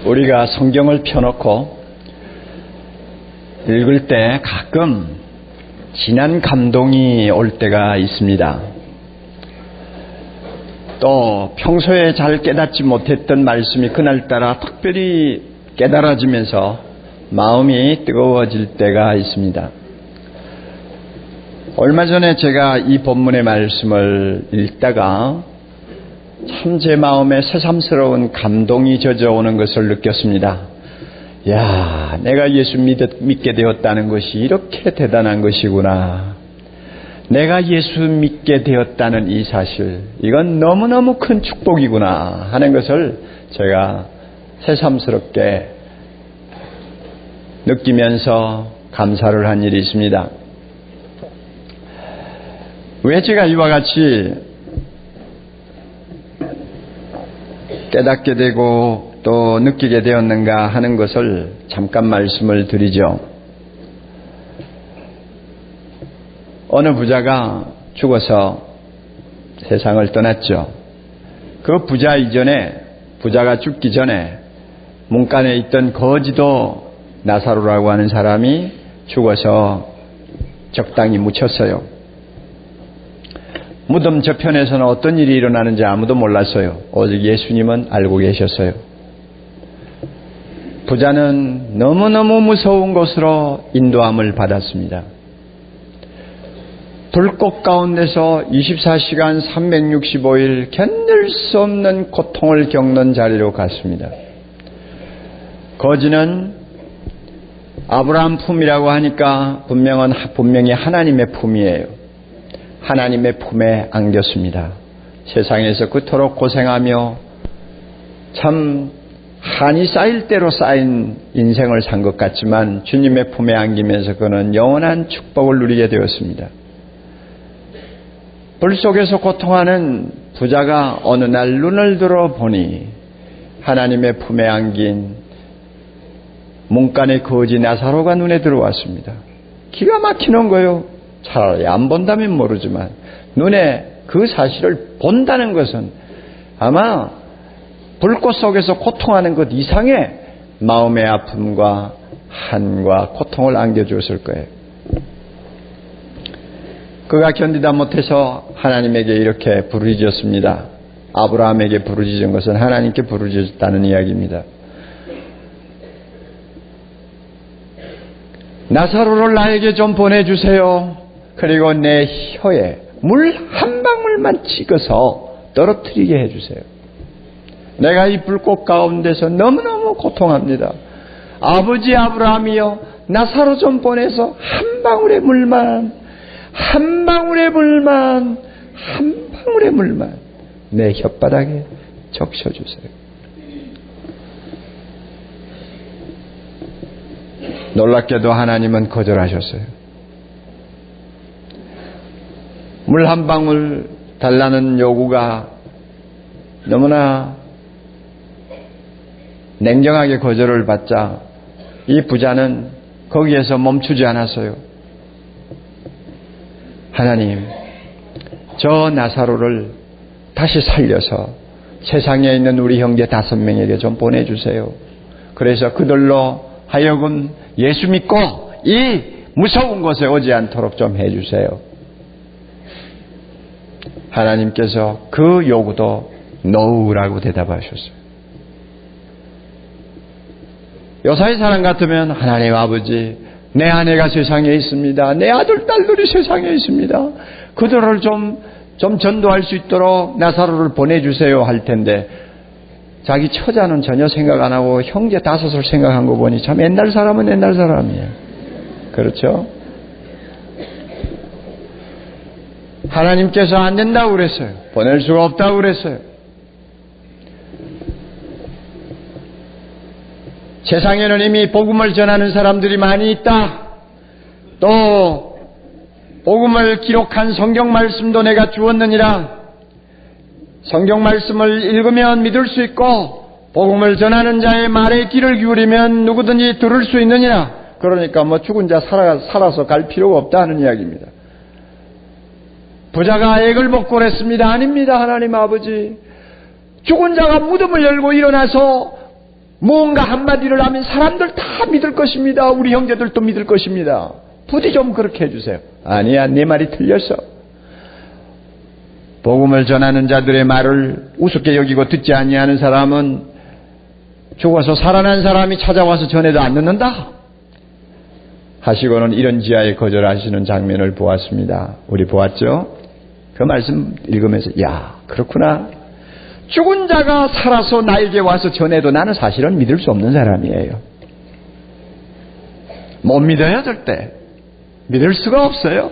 우리가 성경을 펴놓고 읽을 때 가끔 진한 감동이 올 때가 있습니다. 또 평소에 잘 깨닫지 못했던 말씀이 그날따라 특별히 깨달아지면서 마음이 뜨거워질 때가 있습니다. 얼마 전에 제가 이 본문의 말씀을 읽다가 참 제 마음에 새삼스러운 감동이 젖어오는 것을 느꼈습니다. 야, 내가 예수 믿게 되었다는 것이 이렇게 대단한 것이구나. 내가 예수 믿게 되었다는 이 사실, 이건 너무너무 큰 축복이구나 하는 것을 제가 새삼스럽게 느끼면서 감사를 한 일이 있습니다. 왜 제가 이와 같이 깨닫게 되고 또 느끼게 되었는가 하는 것을 잠깐 말씀을 드리죠. 어느 부자가 죽어서 세상을 떠났죠. 그 부자 이전에, 부자가 죽기 전에 문간에 있던 거지도 나사로라고 하는 사람이 죽어서 적당히 묻혔어요. 무덤 저편에서는 어떤 일이 일어나는지 아무도 몰랐어요. 오직 예수님은 알고 계셨어요. 부자는 너무너무 무서운 곳으로 인도함을 받았습니다. 불꽃 가운데서 24시간 365일 견딜 수 없는 고통을 겪는 자리로 갔습니다. 거지는 아브라함 품이라고 하니까 분명히 하나님의 품이에요. 하나님의 품에 안겼습니다. 세상에서 그토록 고생하며 참 한이 쌓일 대로 쌓인 인생을 산 것 같지만 주님의 품에 안기면서 그는 영원한 축복을 누리게 되었습니다. 불 속에서 고통하는 부자가 어느 날 눈을 들어 보니 하나님의 품에 안긴 문간의 거지 나사로가 눈에 들어왔습니다. 기가 막히는 거예요. 차라리 안 본다면 모르지만 눈에 그 사실을 본다는 것은 아마 불꽃 속에서 고통하는 것 이상의 마음의 아픔과 한과 고통을 안겨주었을 거예요. 그가 견디다 못해서 하나님에게 이렇게 부르짖었습니다. 아브라함에게 부르짖은 것은 하나님께 부르짖었다는 이야기입니다. 나사로를 나에게 좀 보내주세요. 그리고 내 혀에 물 한 방울만 찍어서 떨어뜨리게 해주세요. 내가 이 불꽃 가운데서 너무너무 고통합니다. 아버지 아브라함이여, 나사로 좀 보내서 한 방울의 물만 내 혓바닥에 적셔주세요. 놀랍게도 하나님은 거절하셨어요. 물 한 방울 달라는 요구가 너무나 냉정하게 거절을 받자 이 부자는 거기에서 멈추지 않았어요. 하나님, 저 나사로를 다시 살려서 세상에 있는 우리 형제 5명에게 좀 보내주세요. 그래서 그들로 하여금 예수 믿고 이 무서운 곳에 오지 않도록 좀 해주세요. 하나님께서 그 요구도 노우라고 대답하셨어요. 요사의 사람 같으면 하나님 아버지, 내 아내가 세상에 있습니다. 내 아들, 딸들이 세상에 있습니다. 그들을 좀 전도할 수 있도록 나사로를 보내주세요 할 텐데 자기 처자는 전혀 생각 안 하고 형제 5을 생각한 거 보니 참 옛날 사람은 옛날 사람이에요. 그렇죠? 하나님께서 안 된다고 그랬어요. 보낼 수가 없다고 그랬어요. 세상에는 이미 복음을 전하는 사람들이 많이 있다. 또 복음을 기록한 성경 말씀도 내가 주었느니라. 성경 말씀을 읽으면 믿을 수 있고 복음을 전하는 자의 말에 귀를 기울이면 누구든지 들을 수 있느니라. 그러니까 죽은 자 살아서 갈 필요가 없다 하는 이야기입니다. 부자가 액을 먹고 그랬습니다. 아닙니다, 하나님 아버지. 죽은 자가 무덤을 열고 일어나서 뭔가 한마디를 하면 사람들 다 믿을 것입니다. 우리 형제들도 믿을 것입니다. 부디 좀 그렇게 해주세요. 아니야, 내 말이 틀렸어. 복음을 전하는 자들의 말을 우습게 여기고 듣지 아니하는 사람은 죽어서 살아난 사람이 찾아와서 전해도 안 듣는다 하시고는 이런 지하에 거절하시는 장면을 보았습니다. 우리 보았죠? 그 말씀 읽으면서 야, 그렇구나. 죽은 자가 살아서 나에게 와서 전해도 나는 사실은 믿을 수 없는 사람이에요. 못 믿어요, 절대. 믿을 수가 없어요.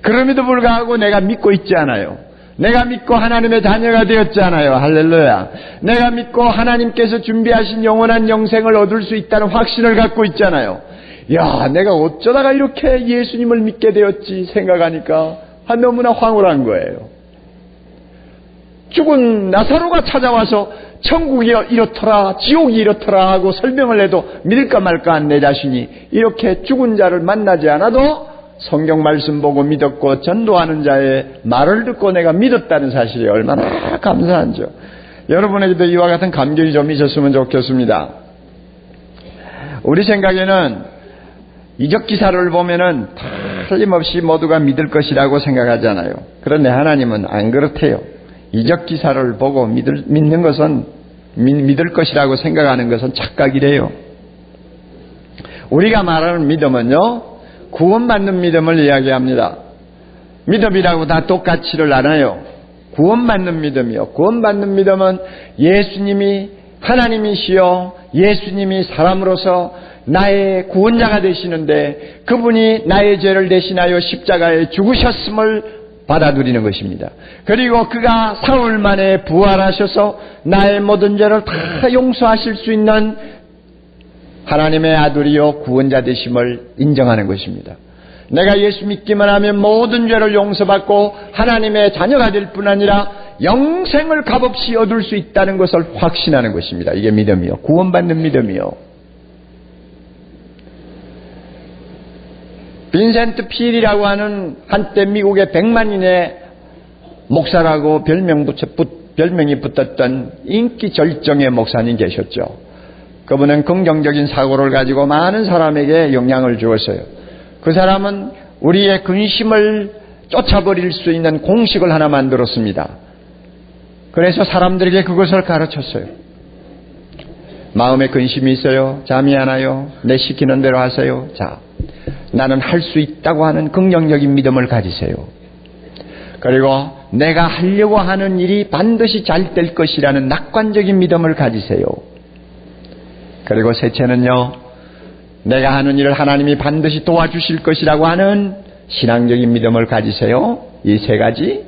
그럼에도 불구하고 내가 믿고 있지 않아요. 내가 믿고 하나님의 자녀가 되었잖아요. 할렐루야. 내가 믿고 하나님께서 준비하신 영원한 영생을 얻을 수 있다는 확신을 갖고 있잖아요. 야, 내가 어쩌다가 이렇게 예수님을 믿게 되었지 생각하니까 너무나 황홀한 거예요. 죽은 나사로가 찾아와서 천국이 이렇더라, 지옥이 이렇더라 하고 설명을 해도 믿을까 말까 한 내 자신이 이렇게 죽은 자를 만나지 않아도 성경 말씀 보고 믿었고 전도하는 자의 말을 듣고 내가 믿었다는 사실이 얼마나 감사한죠. 여러분에게도 이와 같은 감격이 좀 있었으면 좋겠습니다. 우리 생각에는 이적 기사를 보면은 틀림없이 모두가 믿을 것이라고 생각하잖아요. 그런데 하나님은 안 그렇대요. 이적 기사를 보고 믿는 것은 믿을 것이라고 생각하는 것은 착각이래요. 우리가 말하는 믿음은요, 구원받는 믿음을 이야기합니다. 믿음이라고 다 똑같지를 않아요. 구원받는 믿음이요. 구원받는 믿음은 예수님이 하나님이시여 예수님이 사람으로서 나의 구원자가 되시는데 그분이 나의 죄를 대신하여 십자가에 죽으셨음을 받아들이는 것입니다. 그리고 그가 사흘 만에 부활하셔서 나의 모든 죄를 다 용서하실 수 있는 하나님의 아들이요 구원자 되심을 인정하는 것입니다. 내가 예수 믿기만 하면 모든 죄를 용서받고 하나님의 자녀가 될 뿐 아니라 영생을 값없이 얻을 수 있다는 것을 확신하는 것입니다. 이게 믿음이요. 구원받는 믿음이요. 빈센트 필이라고 하는 한때 미국의 100만인의 목사라고 별명이 붙었던 인기 절정의 목사님 계셨죠. 그분은 긍정적인 사고를 가지고 많은 사람에게 영향을 주었어요. 그 사람은 우리의 근심을 쫓아버릴 수 있는 공식을 하나 만들었습니다. 그래서 사람들에게 그것을 가르쳤어요. 마음에 근심이 있어요. 잠이 안 와요. 내 시키는 대로 하세요. 자, 나는 할 수 있다고 하는 긍정적인 믿음을 가지세요. 그리고 내가 하려고 하는 일이 반드시 잘 될 것이라는 낙관적인 믿음을 가지세요. 그리고 셋째는요, 내가 하는 일을 하나님이 반드시 도와주실 것이라고 하는 신앙적인 믿음을 가지세요. 이 세 가지,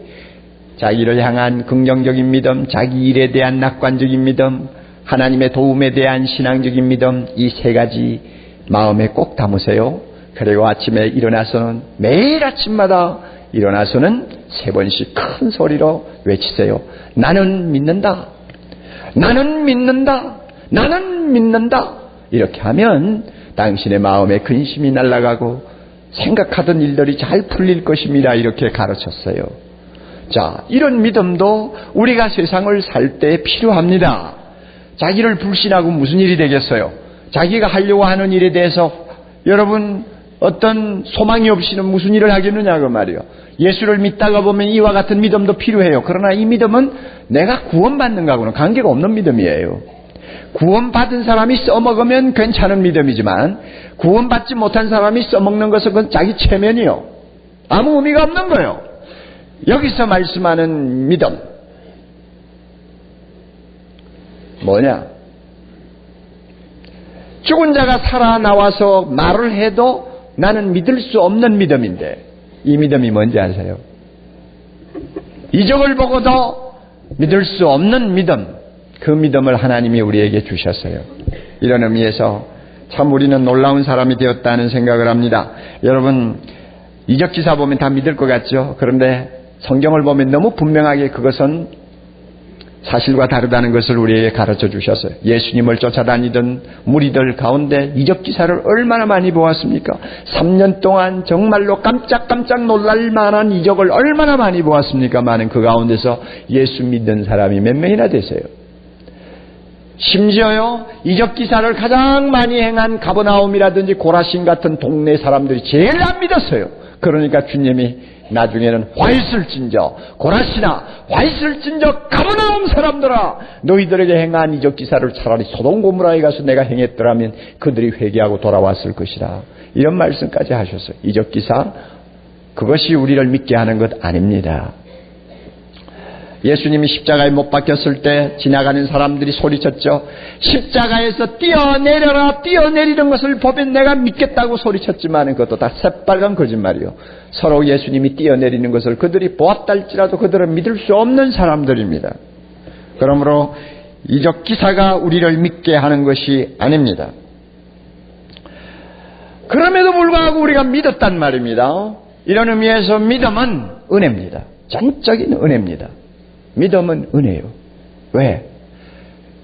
자기를 향한 긍정적인 믿음, 자기 일에 대한 낙관적인 믿음, 하나님의 도움에 대한 신앙적인 믿음, 이 세 가지 마음에 꼭 담으세요. 그리고 아침에 일어나서는, 매일 아침마다 일어나서는 3번씩 큰 소리로 외치세요. 나는 믿는다. 나는 믿는다. 나는 믿는다. 이렇게 하면 당신의 마음에 근심이 날아가고 생각하던 일들이 잘 풀릴 것입니다. 이렇게 가르쳤어요. 자, 이런 믿음도 우리가 세상을 살 때 필요합니다. 자기를 불신하고 무슨 일이 되겠어요? 자기가 하려고 하는 일에 대해서 여러분 어떤 소망이 없이는 무슨 일을 하겠느냐 그 말이에요. 예수를 믿다가 보면 이와 같은 믿음도 필요해요. 그러나 이 믿음은 내가 구원받는 거하고는 관계가 없는 믿음이에요. 구원받은 사람이 써먹으면 괜찮은 믿음이지만 구원받지 못한 사람이 써먹는 것은 그건 자기 체면이요. 아무 의미가 없는 거예요. 여기서 말씀하는 믿음 뭐냐? 죽은 자가 살아나와서 말을 해도 나는 믿을 수 없는 믿음인데 이 믿음이 뭔지 아세요? 이적을 보고도 믿을 수 없는 믿음, 그 믿음을 하나님이 우리에게 주셨어요. 이런 의미에서 참 우리는 놀라운 사람이 되었다는 생각을 합니다. 여러분 이적 기사 보면 다 믿을 것 같죠? 그런데 성경을 보면 너무 분명하게 그것은 사실과 다르다는 것을 우리에게 가르쳐 주셨어요. 예수님을 쫓아다니던 무리들 가운데 이적 기사를 얼마나 많이 보았습니까? 3년 동안 정말로 깜짝깜짝 놀랄 만한 이적을 얼마나 많이 보았습니까? 많은 그 가운데서 예수 믿는 사람이 몇 명이나 되세요? 심지어요, 이적 기사를 가장 많이 행한 가버나움이라든지 고라신 같은 동네 사람들이 제일 안 믿었어요. 그러니까 주님이 나중에는 화 있을진저 고라시나 화 있을진저 가버나움 사람들아, 너희들에게 행한 이적 기사를 차라리 소돔 고모라에 가서 내가 행했더라면 그들이 회개하고 돌아왔을 것이라, 이런 말씀까지 하셨어요. 이적 기사, 그것이 우리를 믿게 하는 것 아닙니다. 예수님이 십자가에 못 박혔을 때 지나가는 사람들이 소리쳤죠. 십자가에서 뛰어내려라, 뛰어내리는 것을 보면 내가 믿겠다고 소리쳤지만 그것도 다 새빨간 거짓말이요. 서로 예수님이 뛰어내리는 것을 그들이 보았다 할지라도 그들은 믿을 수 없는 사람들입니다. 그러므로 이적 기사가 우리를 믿게 하는 것이 아닙니다. 그럼에도 불구하고 우리가 믿었단 말입니다. 이런 의미에서 믿음은 은혜입니다. 전적인 은혜입니다. 믿음은 은혜예요. 왜?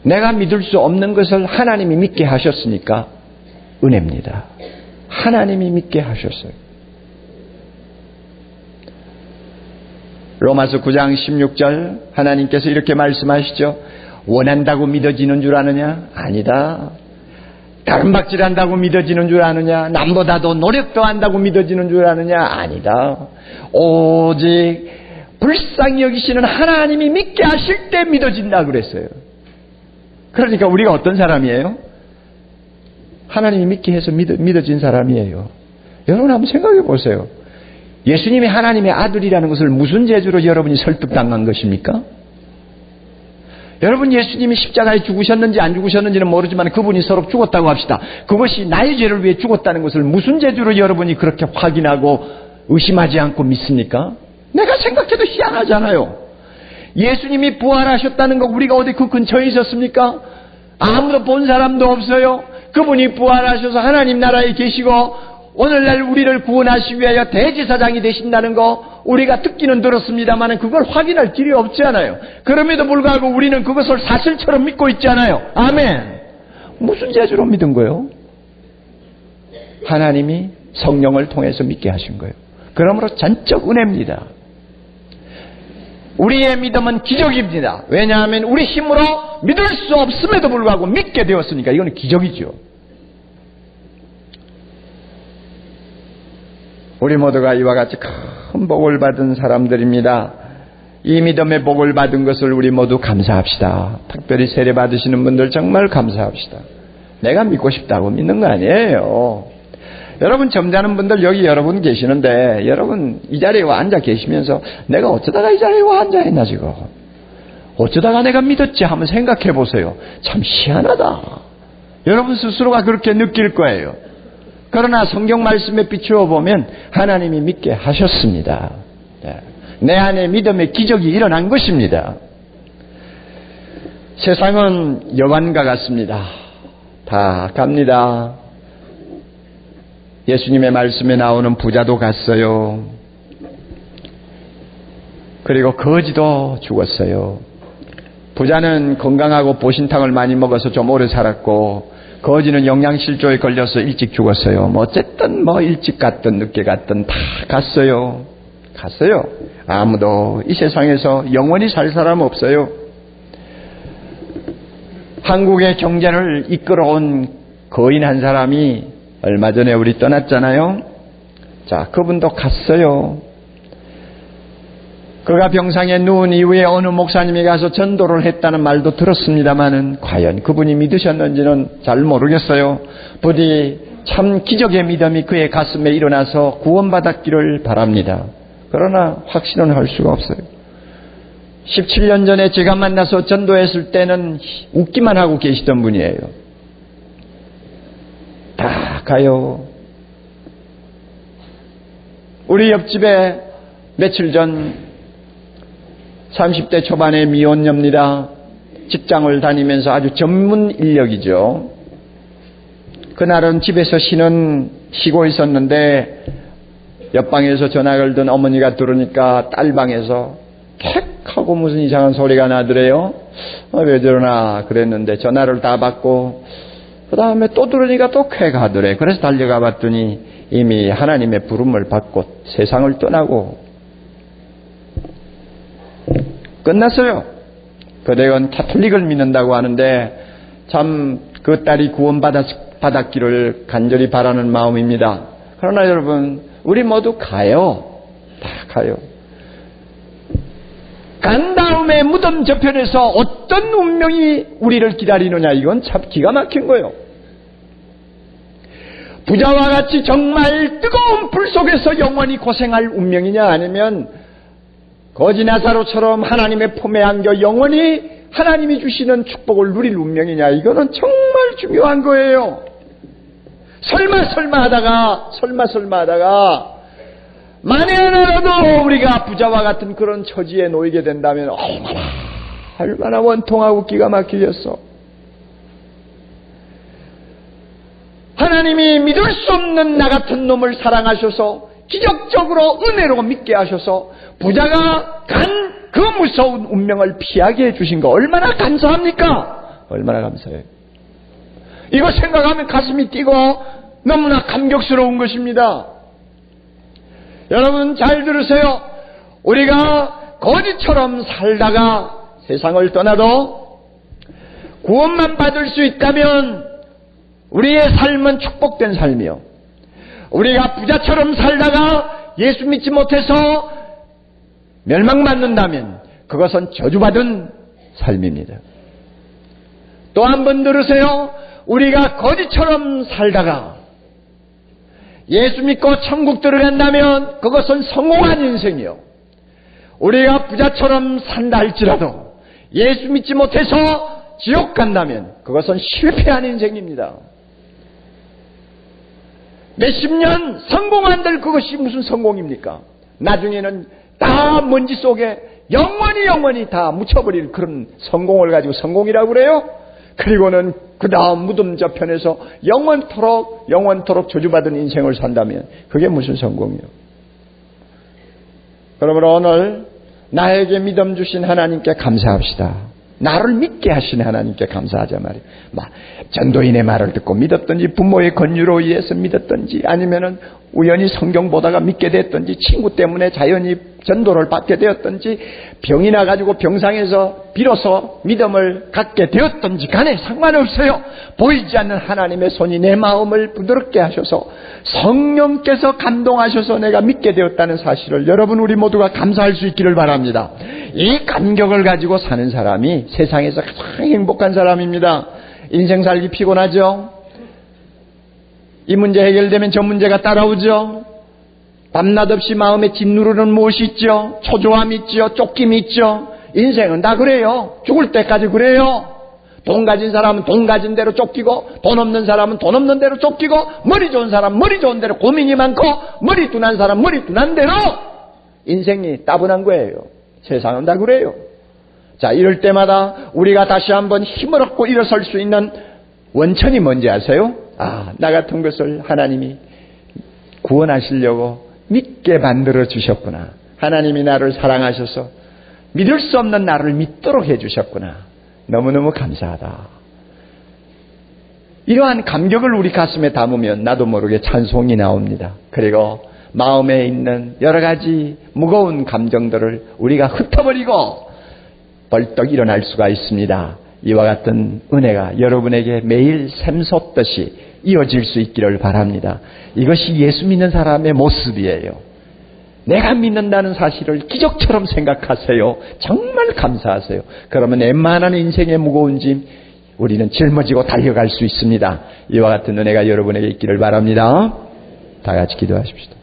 내가 믿을 수 없는 것을 하나님이 믿게 하셨으니까 은혜입니다. 하나님이 믿게 하셨어요. 로마서 9장 16절 하나님께서 이렇게 말씀하시죠. 원한다고 믿어지는 줄 아느냐? 아니다. 다름박질한다고 믿어지는 줄 아느냐? 남보다도 노력도 한다고 믿어지는 줄 아느냐? 아니다. 오직 불쌍히 여기시는 하나님이 믿게 하실 때 믿어진다 그랬어요. 그러니까 우리가 어떤 사람이에요? 하나님이 믿게 해서 믿어진 사람이에요. 여러분 한번 생각해 보세요. 예수님이 하나님의 아들이라는 것을 무슨 재주로 여러분이 설득당한 것입니까? 여러분, 예수님이 십자가에 죽으셨는지 안 죽으셨는지는 모르지만 그분이 서로 죽었다고 합시다. 그것이 나의 죄를 위해 죽었다는 것을 무슨 재주로 여러분이 그렇게 확인하고 의심하지 않고 믿습니까? 내가 생각해도 희한하잖아요. 예수님이 부활하셨다는 거 우리가 어디 그 근처에 있었습니까? 아무도 본 사람도 없어요. 그분이 부활하셔서 하나님 나라에 계시고 오늘날 우리를 구원하시기 위하여 대제사장이 되신다는 거 우리가 듣기는 들었습니다만 그걸 확인할 길이 없잖아요. 그럼에도 불구하고 우리는 그것을 사실처럼 믿고 있잖아요. 아멘. 무슨 재주로 믿은 거예요? 하나님이 성령을 통해서 믿게 하신 거예요. 그러므로 전적 은혜입니다. 우리의 믿음은 기적입니다. 왜냐하면 우리 힘으로 믿을 수 없음에도 불구하고 믿게 되었으니까 이거는 기적이죠. 우리 모두가 이와 같이 큰 복을 받은 사람들입니다. 이 믿음의 복을 받은 것을 우리 모두 감사합시다. 특별히 세례 받으시는 분들 정말 감사합시다. 내가 믿고 싶다고 믿는 거 아니에요. 여러분 점잖은 분들 여기 여러분 계시는데 여러분 이 자리에 와 앉아 계시면서 내가 어쩌다가 이 자리에 와 앉아 있나 지금. 어쩌다가 내가 믿었지 한번 생각해 보세요. 참 희한하다. 여러분 스스로가 그렇게 느낄 거예요. 그러나 성경 말씀에 비추어 보면 하나님이 믿게 하셨습니다. 내 안에 믿음의 기적이 일어난 것입니다. 세상은 여관과 같습니다. 다 갑니다. 예수님의 말씀에 나오는 부자도 갔어요. 그리고 거지도 죽었어요. 부자는 건강하고 보신탕을 많이 먹어서 좀 오래 살았고 거지는 영양실조에 걸려서 일찍 죽었어요. 어쨌든 일찍 갔든 늦게 갔든 다 갔어요. 아무도 이 세상에서 영원히 살 사람 없어요. 한국의 경제를 이끌어온 거인 한 사람이 얼마 전에 우리 떠났잖아요. 자, 그분도 갔어요. 그가 병상에 누운 이후에 어느 목사님이 가서 전도를 했다는 말도 들었습니다마는 과연 그분이 믿으셨는지는 잘 모르겠어요. 부디 참 기적의 믿음이 그의 가슴에 일어나서 구원받았기를 바랍니다. 그러나 확신은 할 수가 없어요. 17년 전에 제가 만나서 전도했을 때는 웃기만 하고 계시던 분이에요. 다 가요. 우리 옆집에 며칠 전 30대 초반의 미혼녀입니다. 직장을 다니면서 아주 전문 인력이죠. 그날은 집에서 쉬고 있었는데 옆방에서 전화 걸던 어머니가 들으니까 딸방에서 캑 하고 무슨 이상한 소리가 나더래요. 왜 저러나 그랬는데 전화를 다 받고 그 다음에 또 들으니까 또 쾌 하더래. 그래서 달려가 봤더니 이미 하나님의 부름을 받고 세상을 떠나고 끝났어요. 그대는 가톨릭을 믿는다고 하는데 참 그 딸이 구원받았기를 간절히 바라는 마음입니다. 그러나 여러분, 우리 모두 가요. 다 가요. 간 다음에 무덤 저편에서 어떤 운명이 우리를 기다리느냐, 이건 참 기가 막힌 거예요. 부자와 같이 정말 뜨거운 불 속에서 영원히 고생할 운명이냐, 아니면 거지 나사로처럼 하나님의 품에 안겨 영원히 하나님이 주시는 축복을 누릴 운명이냐, 이거는 정말 중요한 거예요. 설마 하다가 만에 하나라도 우리가 부자와 같은 그런 처지에 놓이게 된다면 얼마나 원통하고 기가 막히겠어. 하나님이 믿을 수 없는 나 같은 놈을 사랑하셔서 기적적으로 은혜로 믿게 하셔서 부자가 간 그 무서운 운명을 피하게 해주신 거 얼마나 감사합니까? 얼마나 감사해요. 이거 생각하면 가슴이 뛰고 너무나 감격스러운 것입니다. 여러분 잘 들으세요. 우리가 거지처럼 살다가 세상을 떠나도 구원만 받을 수 있다면 우리의 삶은 축복된 삶이요. 우리가 부자처럼 살다가 예수 믿지 못해서 멸망받는다면 그것은 저주받은 삶입니다. 또 한 번 들으세요. 우리가 거지처럼 살다가 예수 믿고 천국 들어간다면 그것은 성공한 인생이요. 우리가 부자처럼 산다 할지라도 예수 믿지 못해서 지옥 간다면 그것은 실패한 인생입니다. 몇십 년 성공한들 그것이 무슨 성공입니까? 나중에는 다 먼지 속에 영원히 다 묻혀버릴 그런 성공을 가지고 성공이라고 그래요? 그리고는 그 다음 무덤 저편에서 영원토록 저주받은 인생을 산다면 그게 무슨 성공이요? 그러므로 오늘 나에게 믿음 주신 하나님께 감사합시다. 나를 믿게 하신 하나님께 감사하자 말이에요. 전도인의 말을 듣고 믿었든지 부모의 권유로 의해서 믿었든지 아니면은 우연히 성경 보다가 믿게 됐든지 친구 때문에 자연히 전도를 받게 되었든지 병이 나가지고 병상에서 비로소 믿음을 갖게 되었든지 간에 상관없어요. 보이지 않는 하나님의 손이 내 마음을 부드럽게 하셔서 성령께서 감동하셔서 내가 믿게 되었다는 사실을 여러분 우리 모두가 감사할 수 있기를 바랍니다. 이 감격을 가지고 사는 사람이 세상에서 가장 행복한 사람입니다. 인생 살기 피곤하죠? 이 문제 해결되면 저 문제가 따라오죠? 밤낮 없이 마음에 짓누르는 무엇이 있죠? 초조함이 있죠? 쫓김이 있죠? 인생은 다 그래요. 죽을 때까지 그래요. 돈 가진 사람은 돈 가진 대로 쫓기고 돈 없는 사람은 돈 없는 대로 쫓기고 머리 좋은 사람은 머리 좋은 대로 고민이 많고 머리 둔한 사람은 머리 둔한 대로 인생이 따분한 거예요. 세상은 다 그래요. 자, 이럴 때마다 우리가 다시 한번 힘을 얻고 일어설 수 있는 원천이 뭔지 아세요? 나 같은 것을 하나님이 구원하시려고 믿게 만들어 주셨구나. 하나님이 나를 사랑하셔서 믿을 수 없는 나를 믿도록 해주셨구나. 너무너무 감사하다. 이러한 감격을 우리 가슴에 담으면 나도 모르게 찬송이 나옵니다. 그리고 마음에 있는 여러 가지 무거운 감정들을 우리가 흩어버리고 벌떡 일어날 수가 있습니다. 이와 같은 은혜가 여러분에게 매일 샘솟듯이 이어질 수 있기를 바랍니다. 이것이 예수 믿는 사람의 모습이에요. 내가 믿는다는 사실을 기적처럼 생각하세요. 정말 감사하세요. 그러면 웬만한 인생의 무거운 짐 우리는 짊어지고 달려갈 수 있습니다. 이와 같은 은혜가 여러분에게 있기를 바랍니다. 다 같이 기도하십시다.